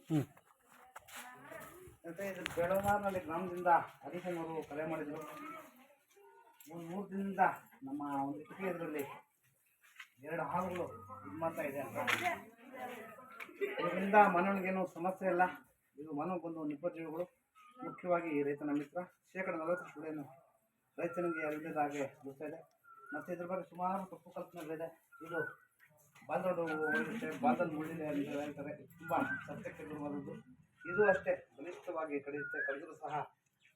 ಹ್ಞೂ ಮತ್ತು ಇದು ಬೆಳಗಾವಿನಲ್ಲಿ ಗ್ರಾಮದಿಂದ ಹರೀಶನ್ ಅವರು ಕರೆ ಮಾಡಿದರು. ಒಂದು 3 ದಿನದಿಂದ ನಮ್ಮ ಒಂದು ಕಿಟಕಿ ಇದರಲ್ಲಿ 2 ಹಾವುಗಳು ಇದು ಮಾಡ್ತಾ ಇದೆ ಅಂತ. ಇದರಿಂದ ಮನವನಿಗೇನು ಸಮಸ್ಯೆ ಇಲ್ಲ. ಇದು ಮನವೊಂದು ನಿಪಜೀವಿಗಳು, ಮುಖ್ಯವಾಗಿ ರೈತನ ಮಿತ್ರ. 40% ಸುಳಿಯನ್ನು ರೈತನಿಗೆ ಅರಿವಿಲ್ಲದ ಹಾಗೆ ಗೊತ್ತಾ ಇದೆ. ಮತ್ತು ಇದ್ರ ಬಗ್ಗೆ ಸುಮಾರು ತಪ್ಪು ಕಲ್ಪನೆಗಳಿದೆ. ಇದು ಬಾಲ್ದೊಡ್ಡು ಹೊಡೆಯುತ್ತೆ, ಬಾಲ್ದಲ್ಲಿ ಮುಳ್ಳಿದೆ ಅಂತ ಹೇಳ್ತಾರೆ. ತುಂಬ ಸತ್ಯಕ್ಕೆ ದೂರವಾದದ್ದು. ಇದು ಅಷ್ಟೇ ಬಲಿಷ್ಠವಾಗಿ ಕಡಿಯುತ್ತೆ. ಕಡಿದರೂ ಸಹ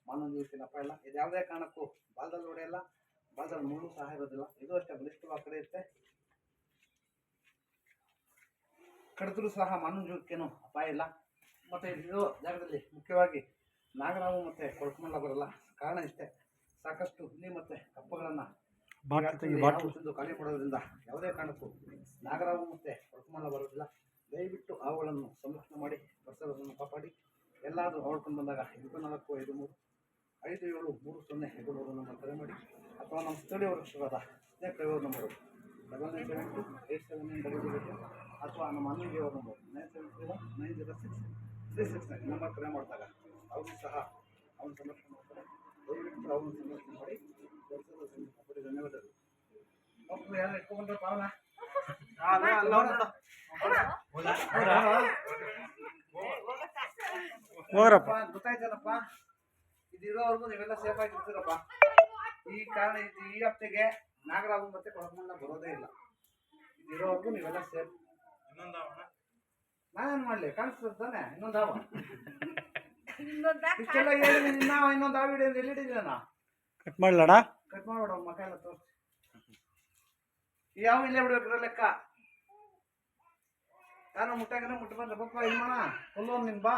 ಮಾನವ ಜೀವಕ್ಕೆ ಅಪಾಯ ಇಲ್ಲ. ಇದು ಯಾವುದೇ ಕಾರಣಕ್ಕೂ ಬಾಲ್ದಲ್ಲಿ ಹೊಡೆಯಲ್ಲ, ಬಾಲ್ದಲ್ಲಿ ಮುಳ್ಳು ಸಹ ಇರೋದಿಲ್ಲ. ಇದು ಅಷ್ಟೇ ಬಲಿಷ್ಠವಾಗಿ ಕಡಿಯುತ್ತೆ. ಕಡಿದ್ರೂ ಸಹ ಮಾನವ ಜೀವಕ್ಕೇನು ಅಪಾಯ ಇಲ್ಲ. ಮತ್ತು ಇದು ಜಾಗದಲ್ಲಿ ಮುಖ್ಯವಾಗಿ ನಾಗರಾವು ಮತ್ತು ಕೊಳಕಮಲ್ಲ ಬರಲ್ಲ. ಕಾರಣ ಇಷ್ಟೇ, ಸಾಕಷ್ಟು ಹುಲಿ ಮತ್ತು ಕಪ್ಪುಗಳನ್ನು ತಿಂದು ಖಾಲಿ ಮಾಡೋದ್ರಿಂದ ಯಾವುದೇ ಕಾರಣಕ್ಕೂ ನಾಗರಾವು ಮತ್ತು ಕೊಳಕಮಲ್ಲ ಬರೋದಿಲ್ಲ. ದಯವಿಟ್ಟು ಅವುಗಳನ್ನು ಸಂರಕ್ಷಣೆ ಮಾಡಿ ಪರಿಸರವನ್ನು ಕಾಪಾಡಿ. ಎಲ್ಲಾದರೂ ಹೊಡ್ಕೊಂಡು ಬಂದಾಗ 24535730 ನಂಬರ್ ಕರೆ ಮಾಡಿ, ಅಥವಾ ನಮ್ಮ ಸ್ಥಳೀಯ ವೃಕ್ಷವಾದ ಸ್ನೇಕ್ ಡ್ರೈವರ್ ನಂಬರು 99787900, ಅಥವಾ ನಮ್ಮ ಅನ್ನಿಗೆಯವರ ನಂಬರ್ 9731906369 ನಂಬರ್ ಕರೆ ಮಾಡಿದಾಗ ಅವ್ರಿಗೂ ಸಹ ಅವನು ಸಂರಕ್ಷಣೆ ಮಾಡ್ತಾರೆ. ದಯವಿಟ್ಟು ಅವನು ಸಂರಕ್ಷಣೆ ಮಾಡಿ ಪರಿಸರವನ್ನು ಕಾಪಾಡಿ. ಧನ್ಯವಾದಗಳು. ಮಕ್ಕಳು ಯಾರು ಇಟ್ಕೊಂಡ್ರೆ ಪಾವನ ಹೋಗ್ರಪ್ಪ. ಗೊತ್ತಾಯ್ತೇನಪ್ಪ, ಇದಿರೋವರೆಗೂ ನೀವೆಲ್ಲ ಸೇಫ್ ಆಗಿರ್ತೀರಪ್ಪ. ಈ ಕಾರಣ ಈ ಹಪ್ತೆಗೆ ನಾಗರಾವು ಮತ್ತೆ ಕೊಳಕಮಲ್ಲ ಬರೋದೇ ಇಲ್ಲ. ಇದಿರೋವರೆಗೂ ನೀವೆಲ್ಲ ಸೇಫ್. ನಾನೇನು ಮಾಡಲಿ, ಕಾಣಿಸ್ತದೆ ತಾನೆ ಇನ್ನೊಂದು ಹಾವು. ಇಷ್ಟೆಲ್ಲ ಹೇಳಿ ಇನ್ನೊಂದು ಹಾವು ಹಿಡಿಯೋದು ಎಲ್ಲಿಟ್ಟಿದ್ದೀನ? ಕಟ್ ಮಾಡಲಣ್ಣ, ಕಟ್ ಮಾಡ್ಬೇಡ. ಮಕ್ಕ ಎಲ್ಲ ತೋರಿಸಿ. ಈ ಹಾವು ಇಲ್ಲೇ ಬಿಡ್ಬೇಕ್ರ ಲೆಕ್ಕ. ಯಾರೋ ಮುಟ್ಟಾಗನೆ ಮುಟ್ಟು ಬಂದ್ರೆ ಬಪ್ಪ ಇದು ಮಾಡ ಕೊಲ್ಲೋನ್ ನಿನ್ ಬಾ.